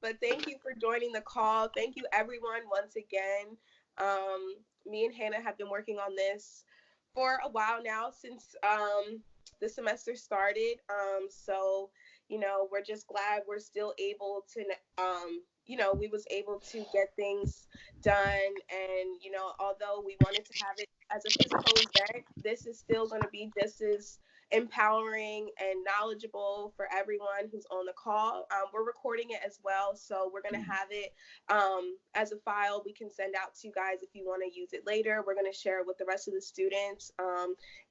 But thank you for joining the call. Thank you, everyone, once again. Me and Hannah have been working on this for a while now since the semester started. We're just glad we're still able to, we was able to get things done. And, although we wanted to have it as a physical event, this is still going to be just as empowering and knowledgeable for everyone who's on the call. We're recording it as well, so we're going to have it as a file we can send out to you guys if you want to use it later. We're going to share it with the rest of the students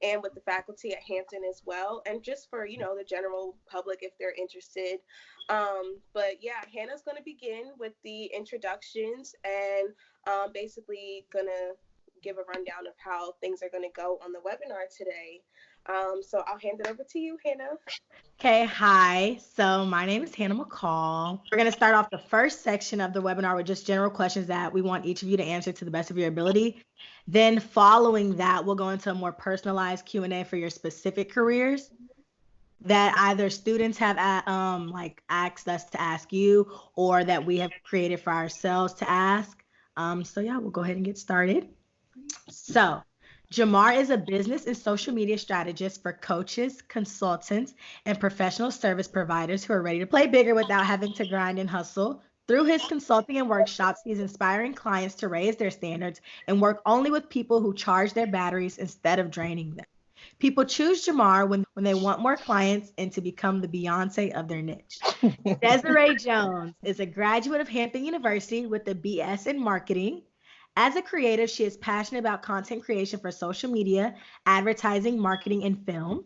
and with the faculty at Hampton as well, and just for the general public if they're interested. But yeah, Hannah's going to begin with the introductions and basically going to give a rundown of how things are going to go on the webinar today. So I'll hand it over to you, Hannah. Okay, hi. So my name is Hannah McCall. We're going to start off the first section of the webinar with just general questions that we want each of you to answer to the best of your ability. Then following that, we'll go into a more personalized Q&A for your specific careers that either students have asked us to ask you or that we have created for ourselves to ask. So yeah, we'll go ahead and get started. So Jamar is a business and social media strategist for coaches, consultants, and professional service providers who are ready to play bigger without having to grind and hustle. Through his consulting and workshops, he's inspiring clients to raise their standards and work only with people who charge their batteries instead of draining them. People choose Jamar when they want more clients and to become the Beyonce of their niche. Desiree Jones is a graduate of Hampton University with a BS in marketing. As a creative, she is passionate about content creation for social media, advertising, marketing, and film.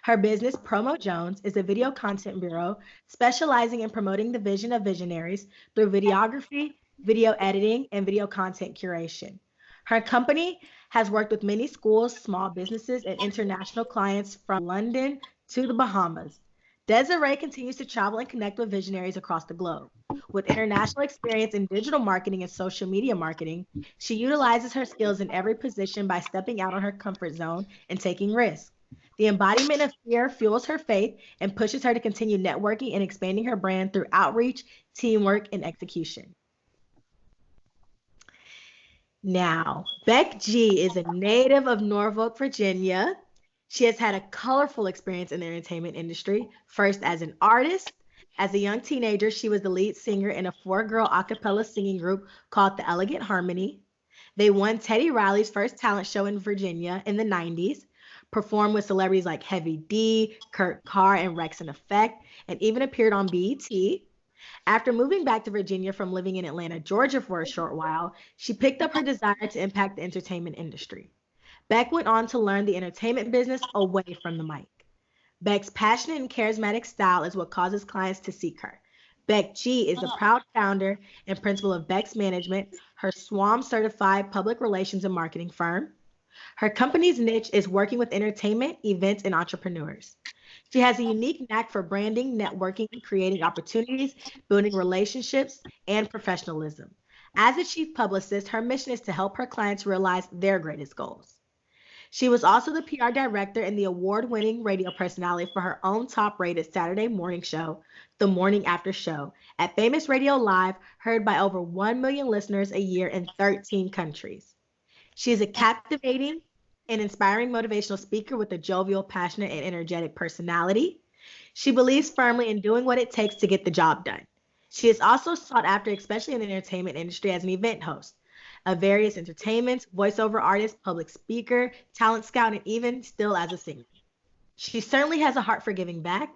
Her business, Promo Jones, is a video content bureau specializing in promoting the vision of visionaries through videography, video editing, and video content curation. Her company has worked with many schools, small businesses, and international clients from London to the Bahamas. Desiree continues to travel and connect with visionaries across the globe. With international experience in digital marketing and social media marketing, she utilizes her skills in every position by stepping out on her comfort zone and taking risks. The embodiment of fear fuels her faith and pushes her to continue networking and expanding her brand through outreach, teamwork, and execution. Now, Beck G is a native of Norfolk, Virginia. She has had a colorful experience in the entertainment industry, first as an artist. As a young teenager, she was the lead singer in a four-girl a cappella singing group called the Elegant Harmony. They won Teddy Riley's first talent show in Virginia in the 90s, performed with celebrities like Heavy D, Kurt Carr, and Rex and Effect, and even appeared on BET. After moving back to Virginia from living in Atlanta, Georgia for a short while, she picked up her desire to impact the entertainment industry. Beck went on to learn the entertainment business away from the mic. Beck's passionate and charismatic style is what causes clients to seek her. Beck G is the proud founder and principal of Beck's Management, her SWAM certified public relations and marketing firm. Her company's niche is working with entertainment, events, and entrepreneurs. She has a unique knack for branding, networking, creating opportunities, building relationships, and professionalism. As a chief publicist, her mission is to help her clients realize their greatest goals. She was also the PR director and the award winning radio personality for her own top rated Saturday morning show, The Morning After Show, at Famous Radio Live, heard by over 1 million listeners a year in 13 countries. She is a captivating and inspiring motivational speaker with a jovial, passionate, and energetic personality. She believes firmly in doing what it takes to get the job done. She is also sought after, especially in the entertainment industry, as an event host of various entertainments, voiceover artist, public speaker, talent scout, and even still as a singer. She certainly has a heart for giving back.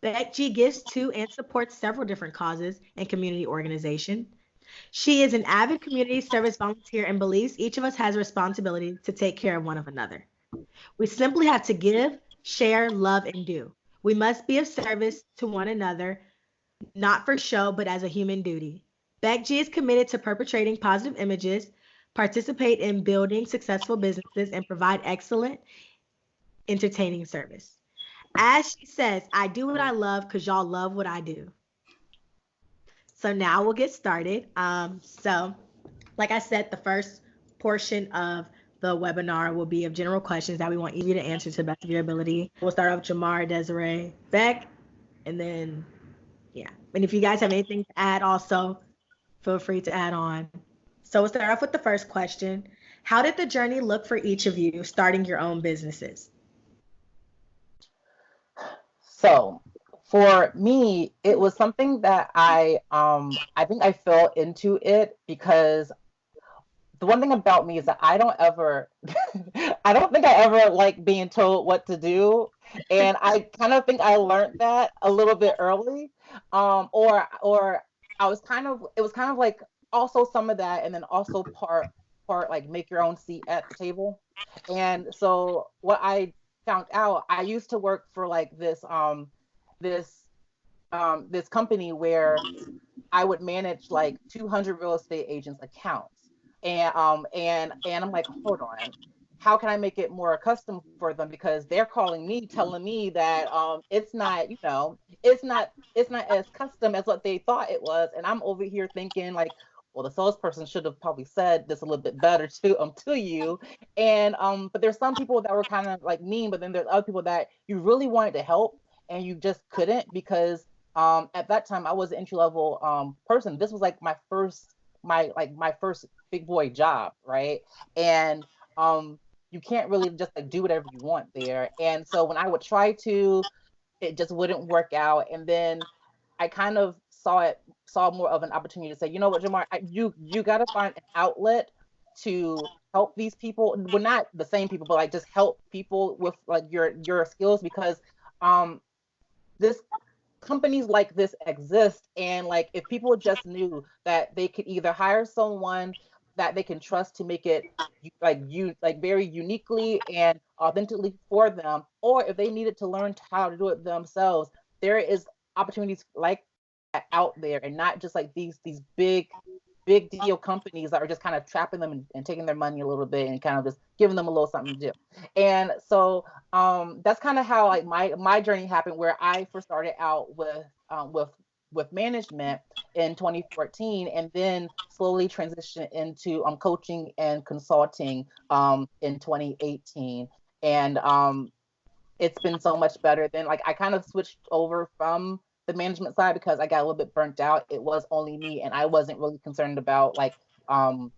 Beck G gives to and supports several different causes and community organizations. She is an avid community service volunteer and believes each of us has a responsibility to take care of one of another. We simply have to give, share, love, and do. We must be of service to one another, not for show, but as a human duty. Beck G is committed to perpetrating positive images, participate in building successful businesses, and provide excellent, entertaining service. As she says, I do what I love because y'all love what I do. So now we'll get started. Like I said, the first portion of the webinar will be of general questions that we want you to answer to the best of your ability. We'll start off with Jamar, Desiree, Beck, and then, Yeah. And if you guys have anything to add also, feel free to add on. So we'll start off with the first question. How did the journey look for each of you starting your own businesses? So for me, it was something that I think I fell into it because the one thing about me is that I don't ever I don't think I ever like being told what to do. And I kind of think I learned that a little bit early. Or I was kind of it was kind of like also some of that and then also part like make your own seat at the table. And so what I found out, I used to work for like this this company where I would manage like 200 real estate agents' accounts, and I'm like, hold on, how can I make it more custom for them because they're calling me, telling me that it's not, it's not as custom as what they thought it was, and I'm over here thinking like, well, the salesperson should have probably said this a little bit better to you, and but there's some people that were kind of like mean, but then there's other people that you really wanted to help and you just couldn't because at that time I was an entry level person. This was like my first big boy job, right? And um you can't really just like do whatever you want there. And so when I would try to, it just wouldn't work out. And then I kind of saw more of an opportunity to say, you know what, Jamar, you got to find an outlet to help these people. Well, not the same people, but like just help people with like your skills because um this companies like this exist, and like if people just knew that they could either hire someone that they can trust to make it like very uniquely and authentically for them, or if they needed to learn how to do it themselves, there is opportunities like that out there, and not just like these big deal companies that are just kind of trapping them and taking their money a little bit and kind of just giving them a little something to do. And so that's kind of how like my journey happened, where I first started out with management in 2014, and then slowly transitioned into coaching and consulting in 2018. And it's been so much better. Then like I kind of switched over from the management side because I got a little bit burnt out. It was only me, and I wasn't really concerned about like um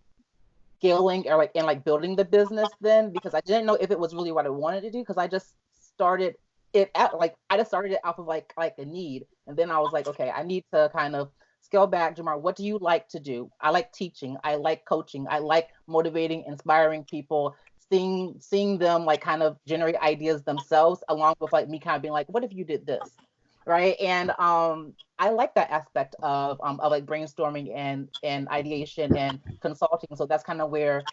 scaling or like and like building the business then, because I didn't know if it was really what I wanted to do, because I just started it out like I just started it off of like a need. And then I was like, okay, I need to kind of scale back. Jamar, what do you like to do? I like teaching, I like coaching, I like motivating, inspiring people, seeing them like kind of generate ideas themselves, along with like me kind of being like, what if you did this? Right. And I like that aspect of like brainstorming and ideation and consulting. So that's kind of where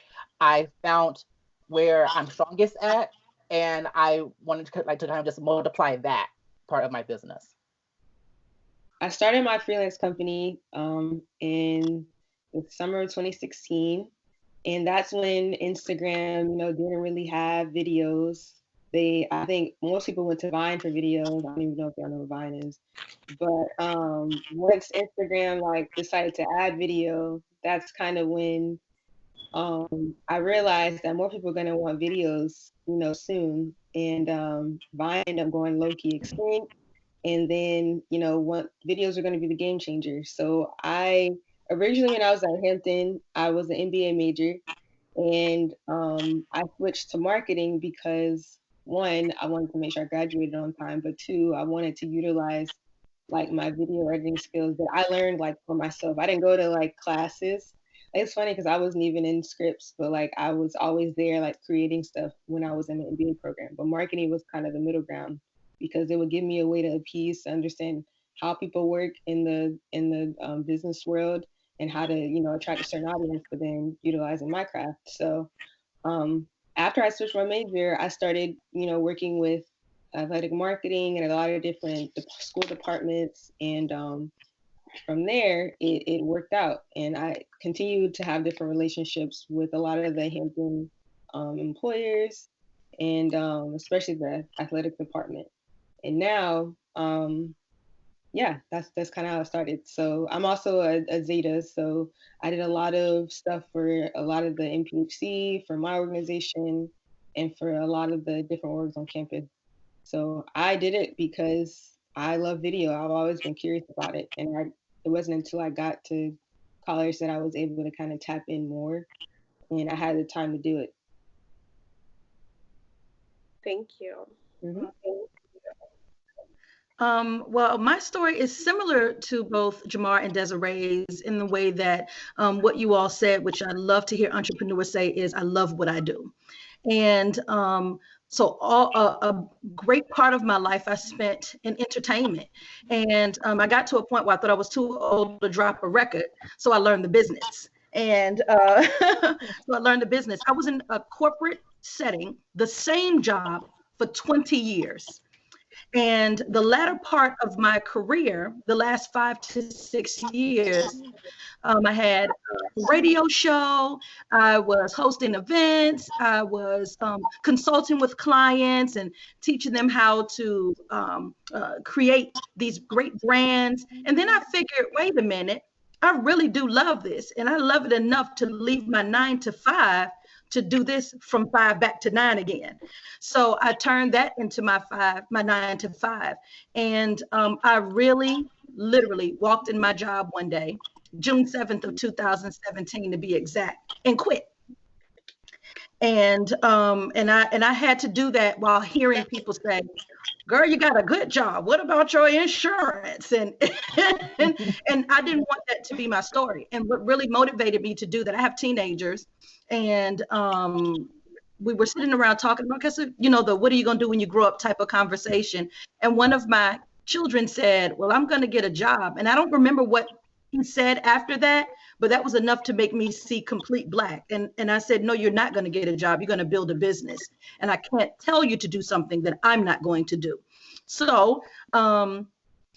I found where I'm strongest at, and I wanted to like to kind of just multiply that part of my business. I started my freelance company in the summer of 2016, and that's when Instagram, didn't really have videos. I think most people went to Vine for videos. I don't even know if y'all know what Vine is, but once Instagram like decided to add video, that's kind of when I realized that more people are gonna want videos, soon, and Vine ended up going low key extinct. And then, what videos are going to be the game changer. So I originally, when I was at Hampton, I was an MBA major, and I switched to marketing because one, I wanted to make sure I graduated on time, but two, I wanted to utilize like my video editing skills that I learned like for myself. I didn't go to like classes. It's funny because I wasn't even in scripts, but like I was always there like creating stuff when I was in the MBA program. But marketing was kind of the middle ground because it would give me a way to appease, to understand how people work in the business world and how to attract a certain audience, but then utilizing my craft. So um, after I switched my major, I started working with athletic marketing and a lot of different school departments, and from there it worked out, and I continued to have different relationships with a lot of the Hampton employers, and especially the athletic department. And now, yeah, that's kind of how it started. So I'm also a Zeta, so I did a lot of stuff for a lot of the MPHC, for my organization, and for a lot of the different orgs on campus. So I did it because I love video. I've always been curious about it, and it wasn't until I got to college that I was able to kind of tap in more, and I had the time to do it. Thank you. Mhm. Well, my story is similar to both Jamar and Desiree's in the way that what you all said, which I love to hear entrepreneurs say, is I love what I do. And so a great part of my life I spent in entertainment. And I got to a point where I thought I was too old to drop a record. So I learned the business. And so I learned the business. I was in a corporate setting, the same job for 20 years. And the latter part of my career, the last 5 to 6 years, I had a radio show. I was hosting events. I was consulting with clients and teaching them how to create these great brands. And then I figured, wait a minute, I really do love this. And I love it enough to leave my 9 to 5 to do this from 5 back to 9 again. So I turned that into my 9 to 5. And I really literally walked in my job one day, June 7th of 2017 to be exact, and quit. And I had to do that while hearing people say, girl, you got a good job. What about your insurance? And I didn't want that to be my story. And what really motivated me to do that, I have teenagers, and we were sitting around talking about, the what are you going to do when you grow up type of conversation. And one of my children said, well, I'm going to get a job. And I don't remember what he said after that, but that was enough to make me see complete black. And I said, no, you're not going to get a job. You're going to build a business. And I can't tell you to do something that I'm not going to do. So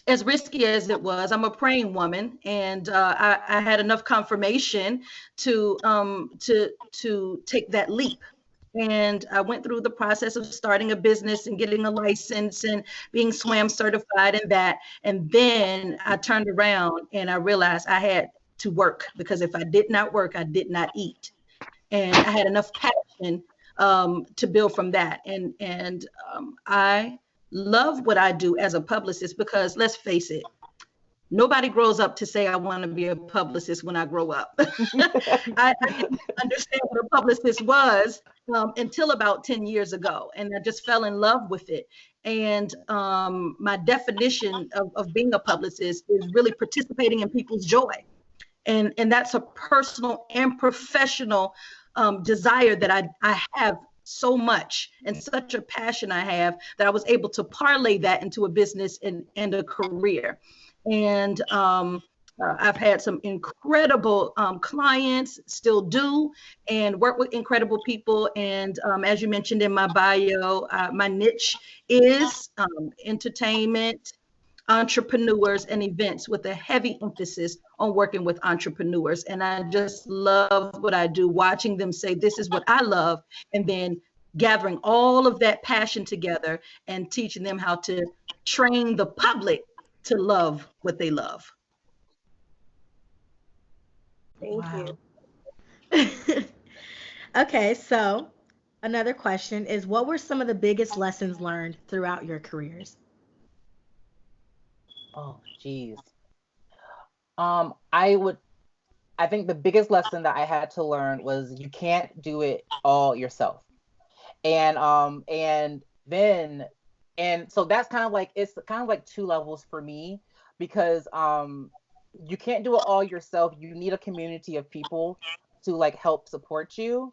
as risky as it was, I'm a praying woman, and I had enough confirmation to take that leap. And I went through the process of starting a business and getting a license and being SWAM certified and that. And then I turned around and I realized I had to work, because if I did not work, I did not eat. And I had enough passion to build from that. And I love what I do as a publicist, because let's face it, nobody grows up to say, I want to be a publicist when I grow up. I didn't understand what a publicist was until about 10 years ago. And I just fell in love with it. And my definition of being a publicist is really participating in people's joy. And that's a personal and professional desire that I have so much, and such a passion I have, that I was able to parlay that into a business and a career. And I've had some incredible clients, still do, and work with incredible people. And as you mentioned in my bio, my niche is entertainment, entrepreneurs, and events, with a heavy emphasis on working with entrepreneurs. And I just love what I do, watching them say, this is what I love, and then gathering all of that passion together and teaching them how to train the public to love what they love. Thank you. Okay, so another question is, what were some of the biggest lessons learned throughout your careers? Oh, geez. I think the biggest lesson that I had to learn was you can't do it all yourself. And so that's kind of like, it's kind of like two levels for me, because you can't do it all yourself. You need a community of people to like help support you.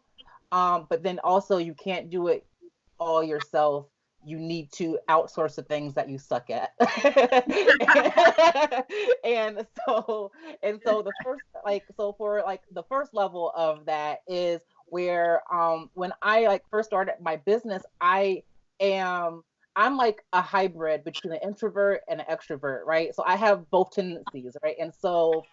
But then also you can't do it all yourself. You need to outsource the things that you suck at. and so the first, for the first level of that is where when I first started my business, I'm like a hybrid between an introvert and an extrovert, right? So I have both tendencies, right? And so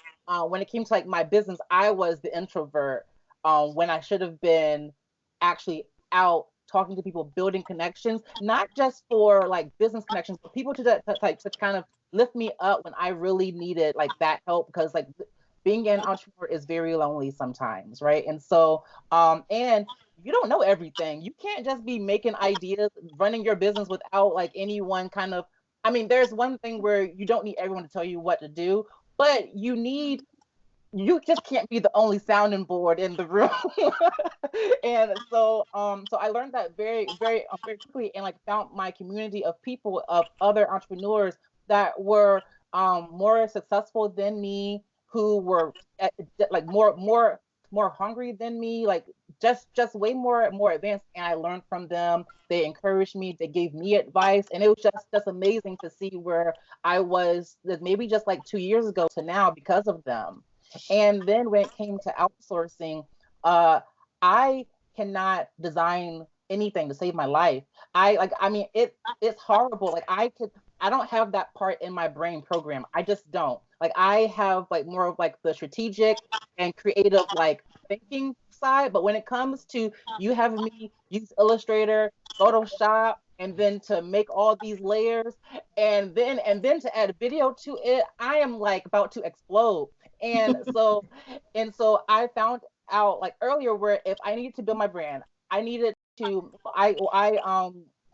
when it came to my business, I was the introvert when I should have been actually out talking to people, building connections, not just for business connections, but people to kind of lift me up when I really needed that help, because being an entrepreneur is very lonely sometimes, right? And so and you don't know everything. You can't just be making ideas, running your business without anyone kind of I mean, there's one thing where you don't need everyone to tell you what to do, but you just can't be the only sounding board in the room. And so I learned that very quickly, and like found my community of people, of other entrepreneurs that were more successful than me, who were like more hungry than me, like just way more advanced. And I learned from them. They encouraged me, they gave me advice, and it was just amazing to see where I was maybe just like 2 years ago to now because of them. And then when it came to outsourcing, I cannot design anything to save my life. I mean, it's horrible. Like I don't have that part in my brain program. I just don't. Like I have like more of like the strategic and creative like thinking side, but when it comes to you having me use Illustrator, Photoshop, and then to make all these layers, and then to add video to it, I am like about to explode. And so I found out like earlier where if I needed to build my brand, I needed to I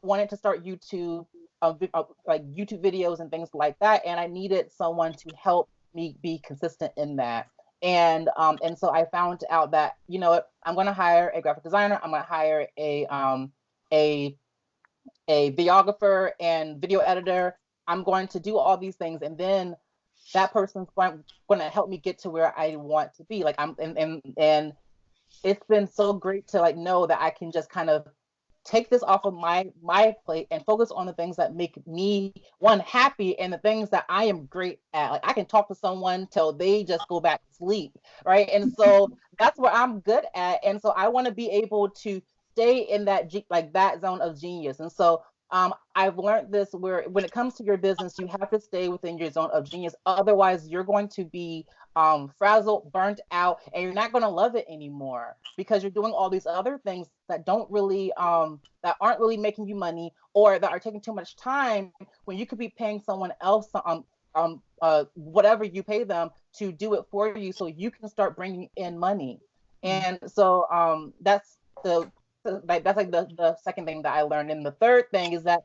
wanted to start YouTube, like YouTube videos and things like that, and I needed someone to help me be consistent in that. And so I found out that, you know what, I'm going to hire a graphic designer, I'm going to hire a videographer and video editor. I'm going to do all these things, and then that person's going to help me get to where I want to be. Like and it's been so great to like know that I can just kind of take this off of my plate and focus on the things that make me one happy, and the things that I am great at. Like I can talk to someone till they just go back to sleep, right? And so that's where I'm good at, and so I want to be able to stay in like that zone of genius. And so I've learned this, where when it comes to your business, you have to stay within your zone of genius. Otherwise, you're going to be frazzled, burnt out, and you're not going to love it anymore, because you're doing all these other things that don't really that aren't really making you money, or that are taking too much time, when you could be paying someone else whatever you pay them to do it for you, so you can start bringing in money. And so that's like the second thing that I learned. And the third thing is that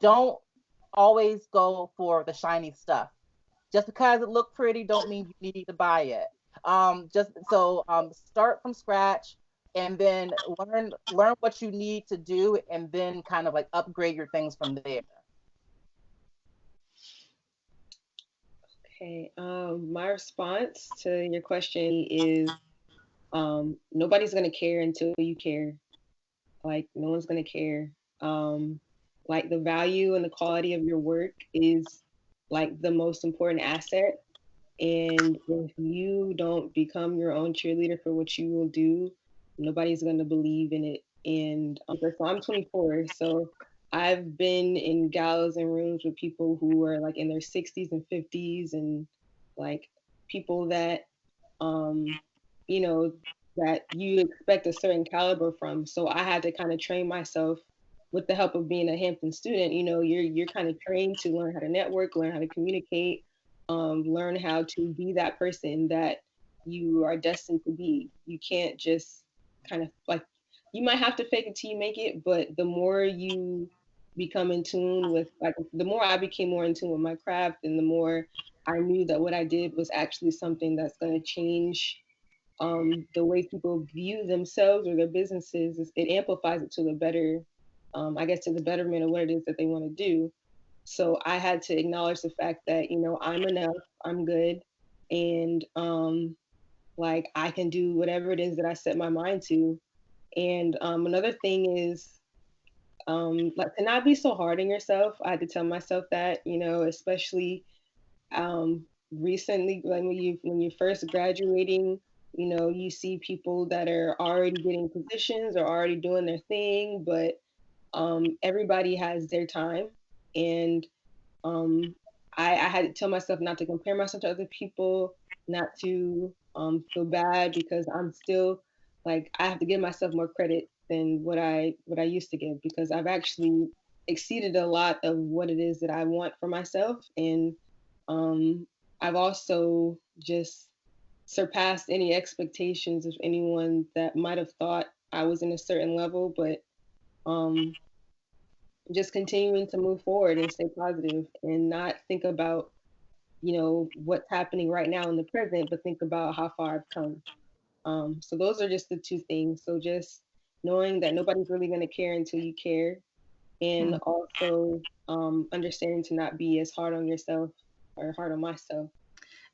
don't always go for the shiny stuff. Just because it looked pretty don't mean you need to buy it. Just so start from scratch, and then learn what you need to do, and then kind of like upgrade your things from there. Okay. My response to your question is nobody's gonna care until you care. Like no one's gonna care. Like the value and the quality of your work is like the most important asset. And if you don't become your own cheerleader for what you will do, nobody's gonna believe in it. And so I'm 24, so I've been in galas and rooms with people who are like in their 60s and 50s, and like people that you know, that you expect a certain caliber from. So I had to kind of train myself with the help of being a Hampton student. You know, you're kind of trained to learn how to network, learn how to communicate, learn how to be that person that you are destined to be. You can't just kind of like, you might have to fake it till you make it, but the more you become in tune with, like, the more I became more in tune with my craft, and the more I knew that what I did was actually something that's going to change the way people view themselves or their businesses. It amplifies it to the better, I guess, to the betterment of what it is that they want to do. So I had to acknowledge the fact that, you know, I'm enough, I'm good, and like I can do whatever it is that I set my mind to. And another thing is like to not be so hard on yourself. I had to tell myself that, you know, especially recently, like when you're first graduating, you know, you see people that are already getting positions or already doing their thing, but everybody has their time. And I had to tell myself not to compare myself to other people, not to feel bad, because I'm still like, I have to give myself more credit than what I used to give, because I've actually exceeded a lot of what it is that I want for myself. And I've also just surpassed any expectations of anyone that might have thought I was in a certain level. But just continuing to move forward and stay positive and not think about, what's happening right now in the present, but think about how far I've come. So those are just the two things. So just knowing that nobody's really going to care until you care, and also understanding to not be as hard on yourself or hard on myself.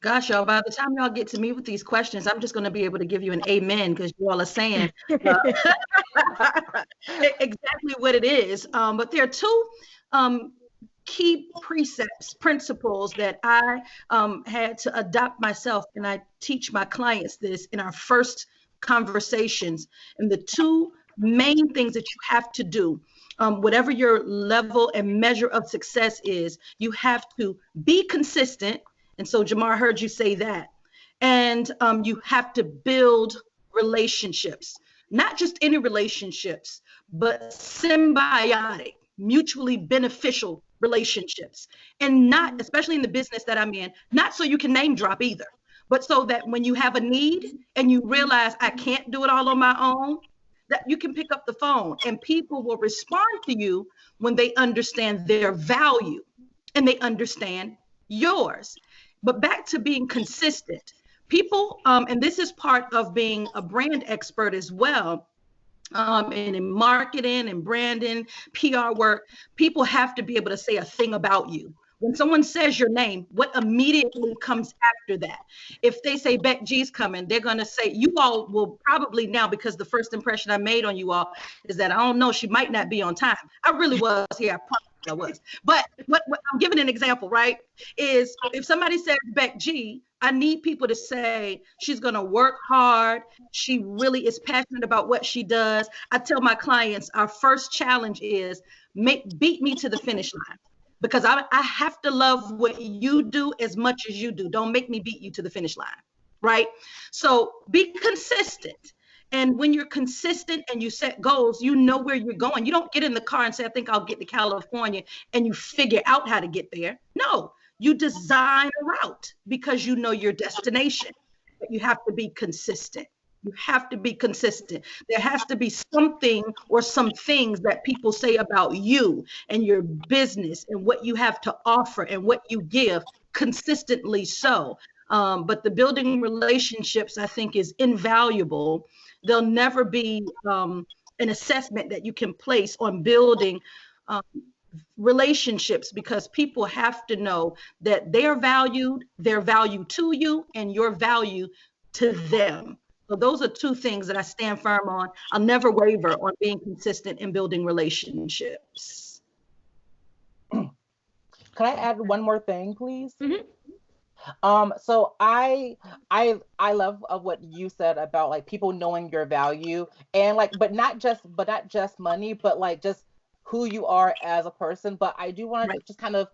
Gosh, y'all, by the time y'all get to me with these questions, I'm just going to be able to give you an amen because you all are saying exactly what it is. But there are two key precepts, principles that I had to adopt myself, and I teach my clients this in our first conversations. And the two main things that you have to do, whatever your level and measure of success is, you have to be consistent. And so Jamar, heard you say that. And you have to build relationships, not just any relationships, but symbiotic, mutually beneficial relationships. And not, especially in the business that I'm in, not so you can name drop either, but so that when you have a need and you realize I can't do it all on my own, that you can pick up the phone and people will respond to you when they understand their value and they understand yours. But back to being consistent. People, and this is part of being a brand expert as well, and in marketing and branding, PR work, people have to be able to say a thing about you. When someone says your name, what immediately comes after that? If they say Beck G's coming, they're going to say, you all will probably now, because the first impression I made on you all is that I don't know, she might not be on time. I really was here. I promise I was. But what I'm giving an example, right, is if somebody says Beck G, I need people to say she's going to work hard. She really is passionate about what she does. I tell my clients our first challenge is beat me to the finish line, because I have to love what you do as much as you do. Don't make me beat you to the finish line, right? So be consistent. And when you're consistent and you set goals, you know where you're going. You don't get in the car and say, I think I'll get to California, and you figure out how to get there. No, you design a route because you know your destination. But you have to be consistent. You have to be consistent. There has to be something or some things that people say about you and your business and what you have to offer and what you give consistently so. But the building relationships, I think, is invaluable. There'll never be an assessment that you can place on building relationships, because people have to know that they're valued, their value to you, and your value to them. So those are two things that I stand firm on. I'll never waver on being consistent in building relationships. Can I add one more thing, please? Mm-hmm. So I love what you said about like people knowing your value, and like, but not just money, but like just who you are as a person. But I do want to just kind of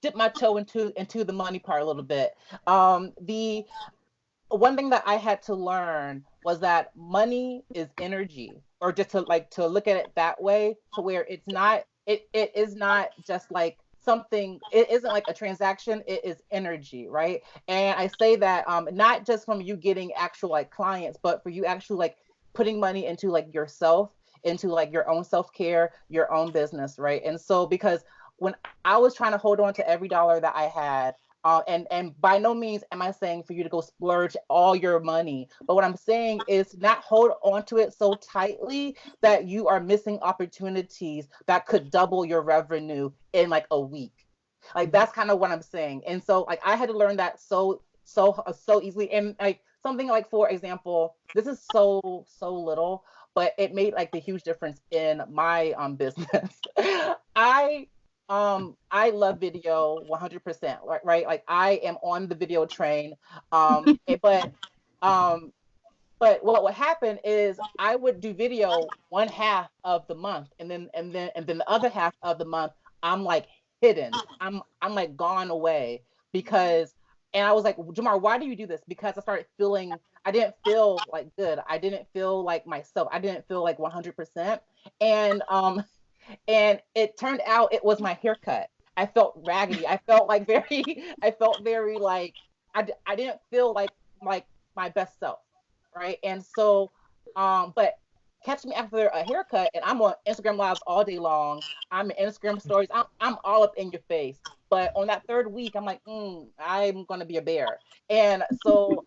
dip my toe into the money part a little bit. The one thing that I had to learn was that money is energy, or just to look at it that way, to where it is not just like something, it isn't like a transaction, it is energy, right? And I say that not just from you getting actual like clients, but for you actually like putting money into like yourself, into like your own self-care, your own business, right? And so because when I was trying to hold on to every dollar that I had, and by no means am I saying for you to go splurge all your money, but what I'm saying is not hold on to it so tightly that you are missing opportunities that could double your revenue in like a week. Like that's kind of what I'm saying. And so like I had to learn that so easily. And like something like, for example, this is so little, but it made like the huge difference in my business. I love video 100%, right? Like I am on the video train. But what would happen is I would do video one half of the month, and then the other half of the month I'm like hidden. I'm like gone away because, and I was like, Jamar, why do you do this? Because I didn't feel like good. I didn't feel like myself. I didn't feel like 100%. And it turned out it was my haircut. I felt raggedy. I felt very like, I didn't feel like my best self. Right. And so, but catch me after a haircut and I'm on Instagram lives all day long. I'm in Instagram stories. I'm all up in your face. But on that third week, I'm like, I'm gonna be a bear. And so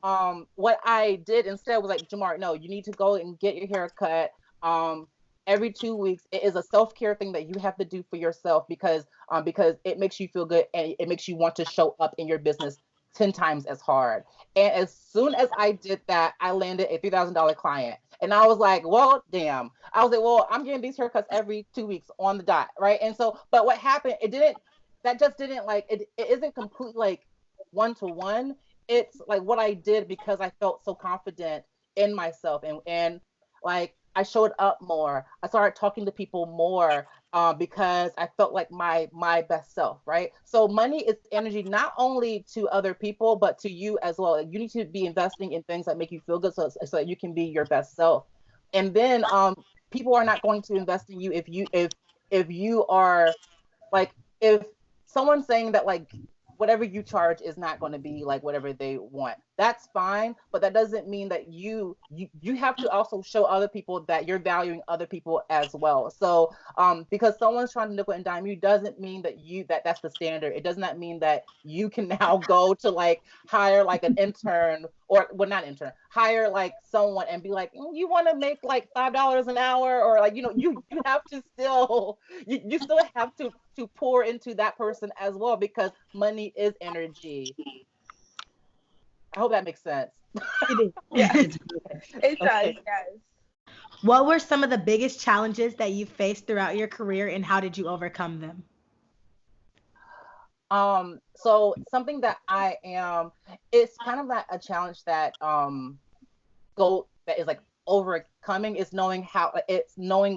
what I did instead was like, Jamar, no, you need to go and get your hair cut. Every 2 weeks. It is a self-care thing that you have to do for yourself because it makes you feel good and it makes you want to show up in your business 10 times as hard. And as soon as I did that, I landed a $3,000 client. And I was like, well, damn. I was like, well, I'm getting these haircuts every 2 weeks on the dot, right? And so, but what happened, that just didn't like, it isn't completely like one to one. It's like what I did because I felt so confident in myself and like I showed up more. I started talking to people more because I felt like my best self, right? So money is energy not only to other people but to you as well. You need to be investing in things that make you feel good, so that you can be your best self. And then people are not going to invest in you if you are like if someone's saying that like whatever you charge is not going to be like whatever they want, that's fine, but that doesn't mean that you have to also show other people that you're valuing other people as well. So because someone's trying to nickel and dime you doesn't mean that's the standard. It does not mean that you can now go to like hire like an intern, or well, not intern, hire like someone and be like, you want to make like $5 an hour, or like you have to still you still have to pour into that person as well, because money is energy. I hope that makes sense. Yeah, It's it does. Okay. Yes. What were some of the biggest challenges that you faced throughout your career and how did you overcome them? So something that it's kind of like a challenge that that is like overcoming is knowing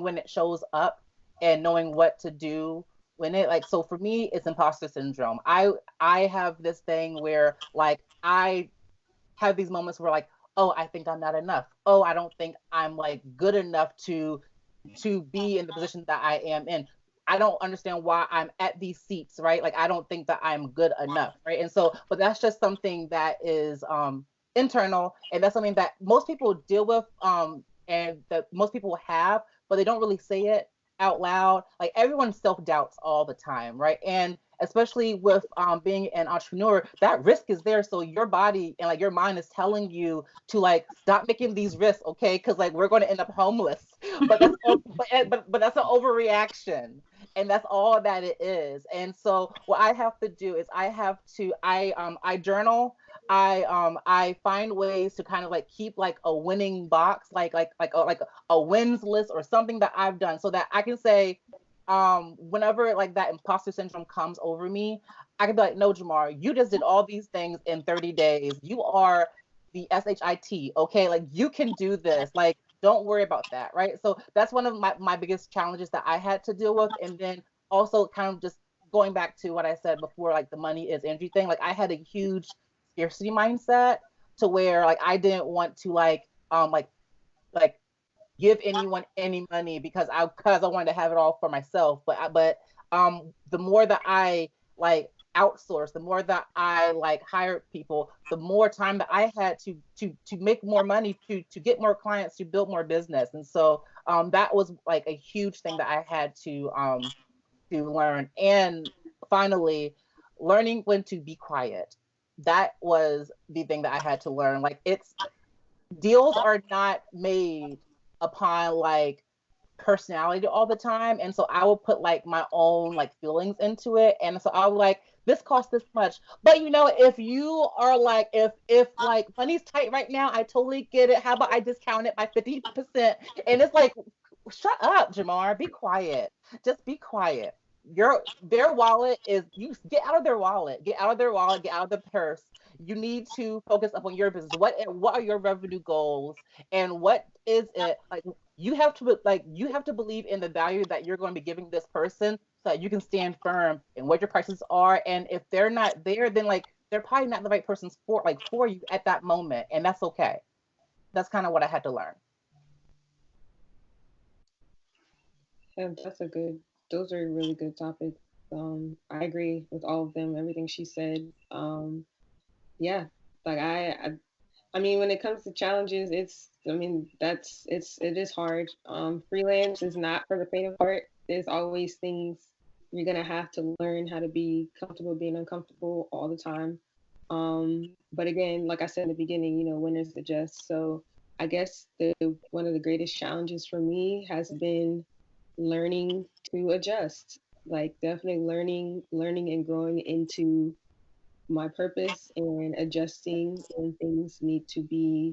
when it shows up and knowing what to do when it like so for me it's imposter syndrome. I have this thing where like I have these moments where like, oh, I think I'm not enough. Oh, I don't think I'm like good enough to be in the position that I am in. I don't understand why I'm at these seats, right? Like I don't think that I'm good enough, right? And so, but that's just something that is internal, and that's something that most people deal with, and that most people have, but they don't really say it out loud. Like everyone self doubts all the time, right? And especially with being an entrepreneur, that risk is there. So your body and like your mind is telling you to like stop making these risks, okay? Because like we're going to end up homeless. But but that's an overreaction, and that's all that it is. And so what I have to do is I journal. I find ways to kind of like keep like a winning box, like a wins list or something that I've done, so that I can say, whenever like that imposter syndrome comes over me, I can be like, no, Jamar, you just did all these things in 30 days. You are the SHIT, okay? Like you can do this. Like don't worry about that, right? So that's one of my biggest challenges that I had to deal with. And then also kind of just going back to what I said before, like the money is energy thing. Like I had a huge scarcity mindset to where like I didn't want to like give anyone any money because I wanted to have it all for myself. But the more that I like outsource, the more that I like hired people, the more time that I had to make more money, to get more clients, to build more business. And so that was like a huge thing that I had to learn. And finally, learning when to be quiet. That was the thing that I had to learn. Like deals are not made upon like personality all the time. And so I will put like my own like feelings into it. And so I was like, this costs this much. But if you are like, if like money's tight right now, I totally get it. How about I discount it by 50%? And it's like, shut up, Jamar. Be quiet. Just be quiet. Their wallet is you get out of their wallet. Get out of their wallet, get out of the purse. You need to focus upon your business. What are your revenue goals, and what is it like? You have to believe in the value that you're going to be giving this person, so that you can stand firm in what your prices are. And if they're not there, then like they're probably not the right persons for you at that moment, and that's okay. That's kind of what I had to learn. Yeah, those are really good topics. I agree with all of them, everything she said. Yeah, like I mean, when it comes to challenges, it is hard. Freelance is not for the faint of heart. There's always things you're gonna have to learn how to be comfortable being uncomfortable all the time. But again, like I said in the beginning, winners adjust. So I guess one of the greatest challenges for me has been learning to adjust. Like definitely learning and growing into my purpose and adjusting when things need to be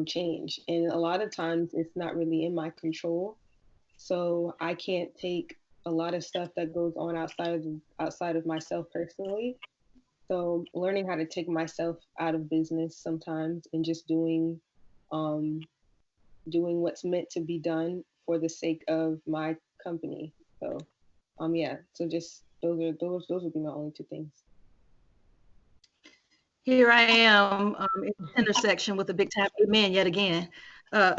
changed. And a lot of times it's not really in my control. So I can't take a lot of stuff that goes on outside of myself personally. So learning how to take myself out of business sometimes and just um, doing what's meant to be done for the sake of my company. So yeah. So just those would be my only two things. Here I am in the intersection with a big time amen yet again. Uh,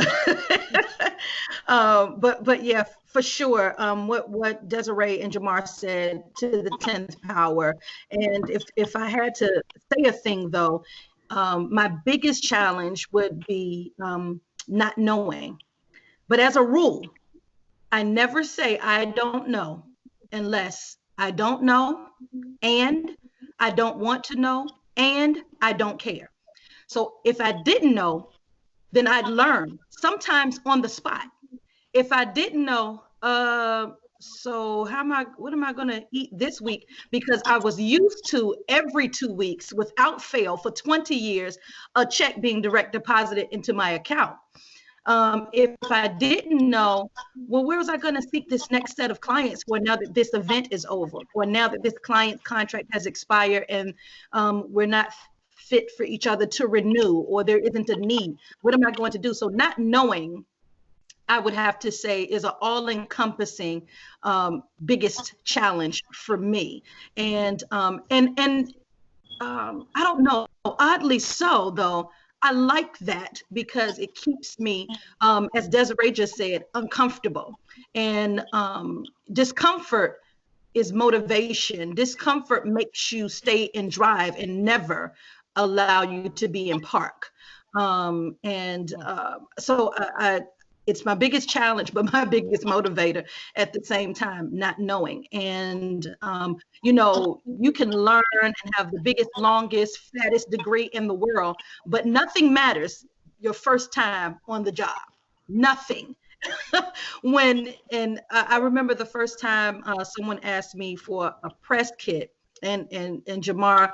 but yeah, for sure. What Desiree and Jamar said to the 10th power. And if I had to say a thing though, my biggest challenge would be not knowing. But as a rule, I never say I don't know unless I don't know and I don't want to know and I don't care. So if I didn't know, then I'd learn, sometimes on the spot. If I didn't know, so what am I gonna eat this week? Because I was used to every 2 weeks without fail for 20 years, a check being direct deposited into my account. If I didn't know, well, where was I going to seek this next set of clients for now that this event is over, or now that this client's contract has expired and we're not fit for each other to renew, or there isn't a need? What am I going to do? So not knowing, I would have to say, is an all-encompassing biggest challenge for me. And I don't know, oddly so though, I like that because it keeps me, as Desiree just said, uncomfortable. And discomfort is motivation. Discomfort makes you stay and drive and never allow you to be in park. So it's my biggest challenge, but my biggest motivator at the same time, not knowing. And, you can learn and have the biggest, longest, fattest degree in the world, but nothing matters your first time on the job. Nothing. I remember the first time someone asked me for a press kit. And Jamar,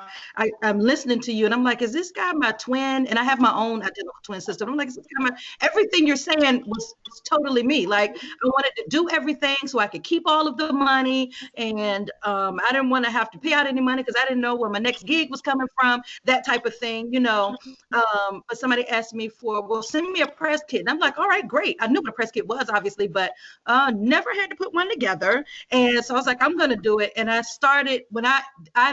I'm listening to you and I'm like, is this guy my twin? And I have my own identical twin sister. I'm like, is this guy everything you're saying was totally me. Like I wanted to do everything so I could keep all of the money. And I didn't want to have to pay out any money because I didn't know where my next gig was coming from, that type of thing, But somebody asked me well, send me a press kit. And I'm like, all right, great. I knew what a press kit was, obviously, but never had to put one together. And so I was like, I'm going to do it. And I started when I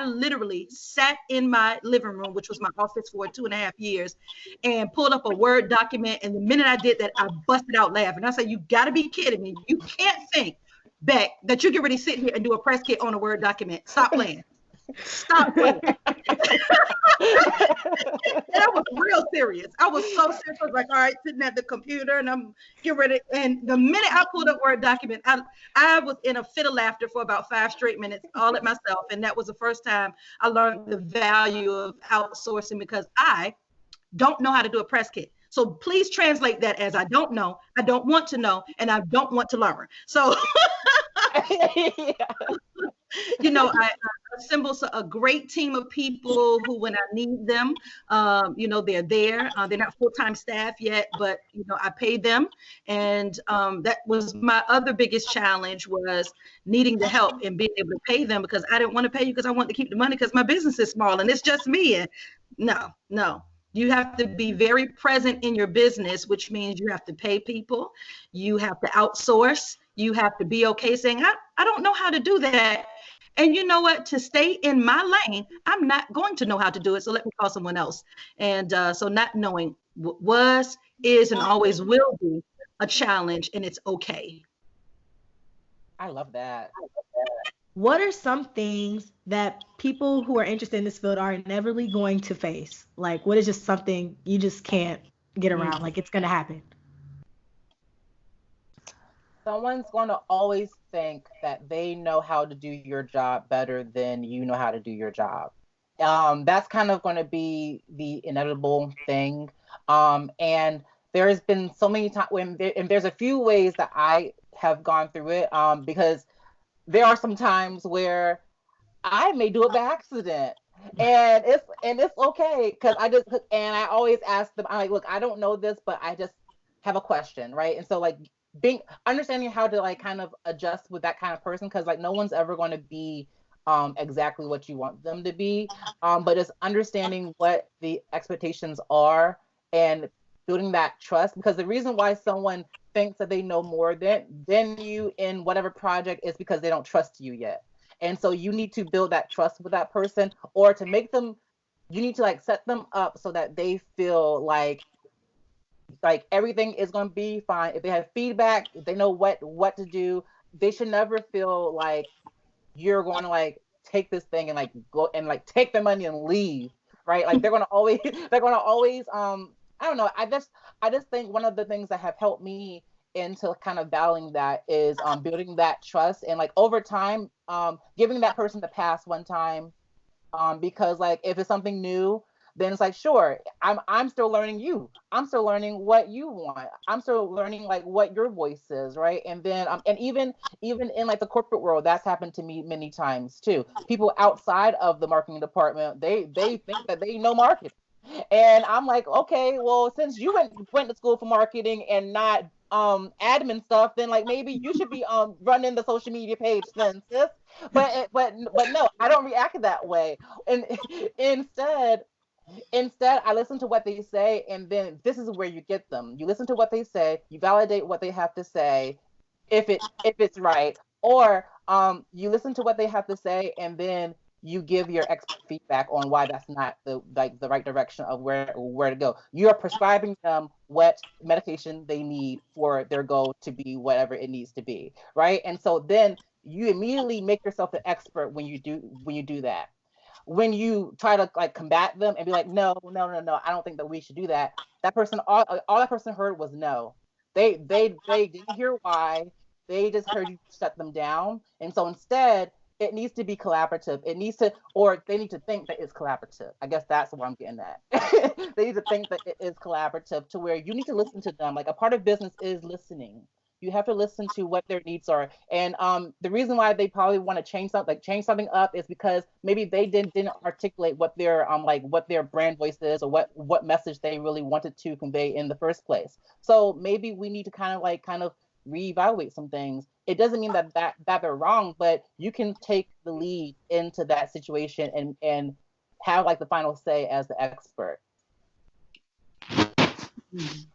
literally sat in my living room, which was my office for 2.5 years, and pulled up a Word document. And the minute I did that, I busted out laughing. I said, you got to be kidding me. You can't think, Beck, that you get ready to sit here and do a press kit on a Word document. Stop playing. Stop playing. And I was real serious. I was so serious. I was like, all right, sitting at the computer and I'm getting ready. And the minute I pulled up Word document, I was in a fit of laughter for about 5 straight minutes, all at myself. And that was the first time I learned the value of outsourcing because I don't know how to do a press kit. So please translate that as I don't know, I don't want to know, and I don't want to learn. So I assemble a great team of people who, when I need them, they're there. They're not full-time staff yet, but, I pay them. And that was my other biggest challenge, was needing the help and being able to pay them, because I didn't want to pay you because I wanted to keep the money because my business is small and it's just me. And no. You have to be very present in your business, which means you have to pay people. You have to outsource. You have to be okay saying, I don't know how to do that. And you know what? To stay in my lane, I'm not going to know how to do it. So let me call someone else. And so not knowing was, is, and always will be a challenge, and it's okay. I love that. what are some things that people who are interested in this field are inevitably going to face? Like, what is just something you just can't get around? Like, it's gonna happen. Someone's going to always think that they know how to do your job better than you know how to do your job. That's kind of going to be the inevitable thing. And there's been so many times and there's a few ways that I have gone through it, because there are some times where I may do it by accident. And it's okay, because I always ask them. I'm like, look, I don't know this, but I just have a question, right? And so, like, being understanding how to, like, kind of adjust with that kind of person, because, like, no one's ever going to be exactly what you want them to be, but it's understanding what the expectations are and building that trust, because the reason why someone thinks that they know more than you in whatever project is because they don't trust you yet. And so you need to build that trust with that person, or to make them, you need to, like, set them up so that they feel like everything is going to be fine. If they have feedback, if they know what to do, they should never feel like you're going to, like, take this thing and, like, go and, like, take their money and leave, right? Like, they're going to always they're going to always I don't know. I just think one of the things that have helped me into kind of battling that is building that trust, and, like, over time, giving that person the pass one time, because, like, if it's something new, then it's like, sure, I'm still learning you. I'm still learning what you want. I'm still learning, like, what your voice is, right? And then and even in, like, the corporate world, that's happened to me many times too. People outside of the marketing department, they think that they know marketing. And I'm like, okay, well, since you went to school for marketing and not admin stuff, then, like, maybe you should be running the social media page then, sis. But no, I don't react that way. And instead instead, I listen to what they say, and then this is where you get them. You listen to what they say, you validate what they have to say, if it's right, or you listen to what they have to say, and then you give your expert feedback on why that's not the right direction of where to go. You are prescribing them what medication they need for their goal to be whatever it needs to be, right? And so then you immediately make yourself an expert when you do that. When you try to, like, combat them and be like, no, no, no, no, I don't think that we should do that. That person, all that person heard was no. They didn't hear why. They just heard you shut them down. And so instead, it needs to be collaborative. It needs to, or they need to think that it's collaborative. I guess that's what I'm getting at. They need to think that it is collaborative, to where you need to listen to them. Like, a part of business is listening. You have to listen to what their needs are. And the reason why they probably want to change something up, is because maybe they didn't articulate what their brand voice is, or what message they really wanted to convey in the first place. So maybe we need to kind of reevaluate some things. It doesn't mean that they're wrong, but you can take the lead into that situation, and have, like, the final say as the expert.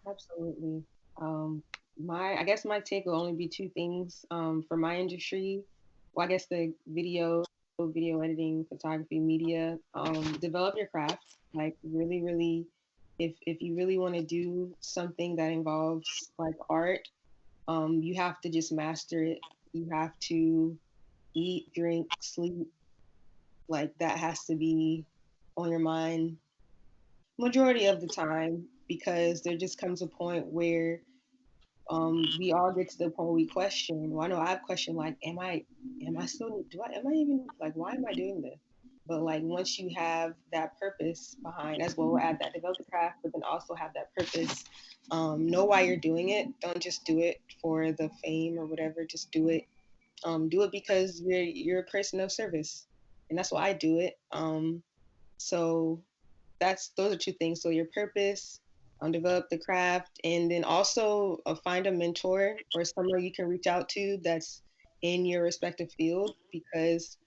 Absolutely. I guess my take will only be two things. For my industry, well, I guess the video editing, photography, media. Develop your craft. Like, really, really, if you really want to do something that involves, like, art, you have to just master it. You have to eat, drink, sleep. Like, that has to be on your mind majority of the time, because there just comes a point where we all get to the point where we question. Well, I know I've questioned, like, am I still, am I even, like, why am I doing this? But, like, once you have that purpose behind, as well, we'll add that, develop the craft, but then also have that purpose. Know why you're doing it. Don't just do it for the fame or whatever. Just do it. Do it because you're a person of service, and that's why I do it. So those are two things. So your purpose, develop the craft, and then also find a mentor or someone you can reach out to that's in your respective field, because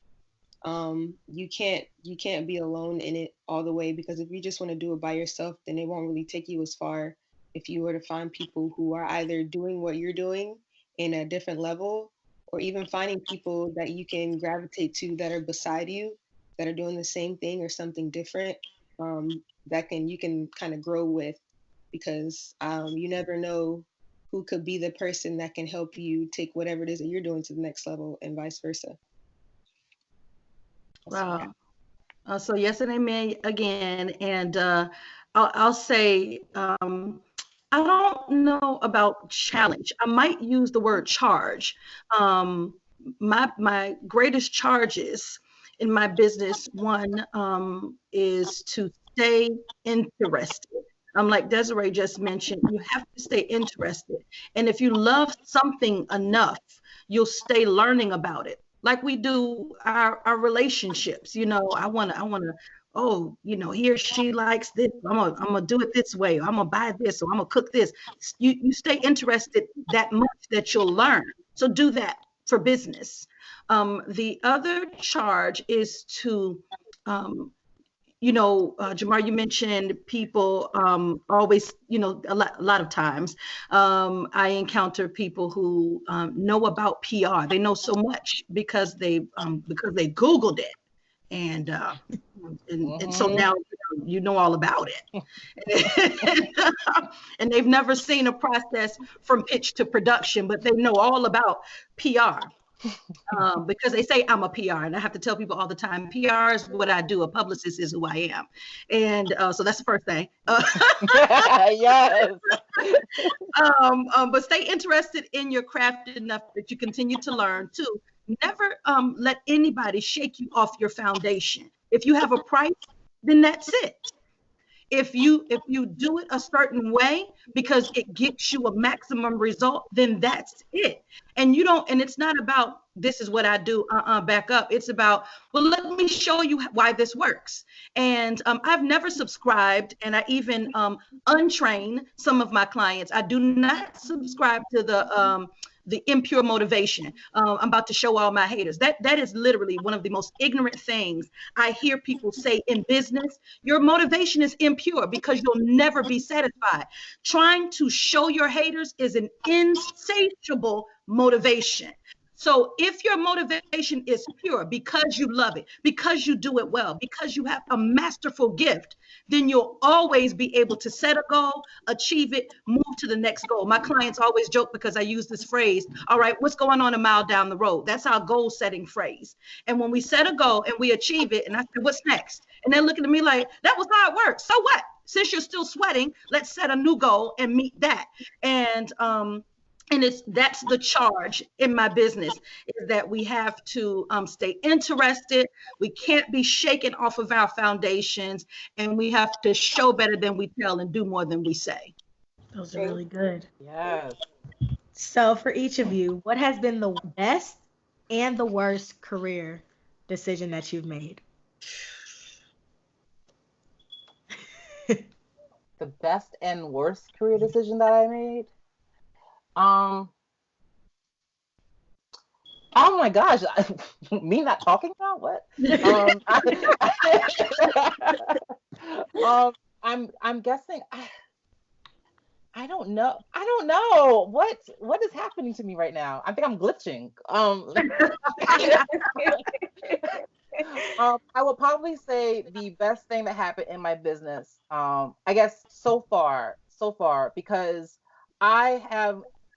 you can't be alone in it all the way, because if you just want to do it by yourself, then it won't really take you as far. If you were to find people who are either doing what you're doing in a different level, or even finding people that you can gravitate to that are beside you, that are doing the same thing or something different, that you can kind of grow with, because you never know who could be the person that can help you take whatever it is that you're doing to the next level, and vice versa. Wow. So yes and amen again. And I'll say I don't know about challenge. I might use the word charge. Um, my greatest charges in my business, one is to stay interested. Like Desiree just mentioned, you have to stay interested. And if you love something enough, you'll stay learning about it. Like we do our relationships. I wanna, oh, he or she likes this. I'm gonna do it this way. Or I'm gonna buy this, or I'm gonna cook this. You stay interested that much that you'll learn. So do that for business. The other charge is to Jamar, you mentioned people always, a lot of times I encounter people who know about PR. They know so much because they Googled it. And so now you know all about it. And they've never seen a process from pitch to production, but they know all about PR. Because they say I'm a PR, and I have to tell people all the time, PR is what I do. A publicist is who I am, and so that's the first thing. Yes. But stay interested in your craft enough that you continue to learn too. Never let anybody shake you off your foundation. If you have a price, then that's it. If you do it a certain way because it gets you a maximum result, then that's it. And it's not about this is what I do, back up. It's about, well, let me show you why this works. And I've never subscribed, and I even untrain some of my clients. I do not subscribe to the impure motivation. I'm about to show all my haters. That is literally one of the most ignorant things I hear people say in business. Your motivation is impure because you'll never be satisfied. Trying to show your haters is an insatiable motivation. So if your motivation is pure because you love it, because you do it well, because you have a masterful gift, then you'll always be able to set a goal, achieve it, move to the next goal. My clients always joke because I use this phrase, all right, what's going on a mile down the road? That's our goal setting phrase. And when we set a goal and we achieve it, and I say, what's next? And they're looking at me like, that was how it works. So what? Since you're still sweating, let's set a new goal and meet that. And that's the charge in my business, is that we have to stay interested. We can't be shaken off of our foundations, and we have to show better than we tell and do more than we say. Those are really good. Yes. So for each of you, what has been the best and the worst career decision that you've made? The best and worst career decision that I made? Oh my gosh, me not talking about what? I'm guessing. I don't know. I don't know what is happening to me right now. I think I'm glitching. I would probably say the best thing that happened in my business. I guess so far, because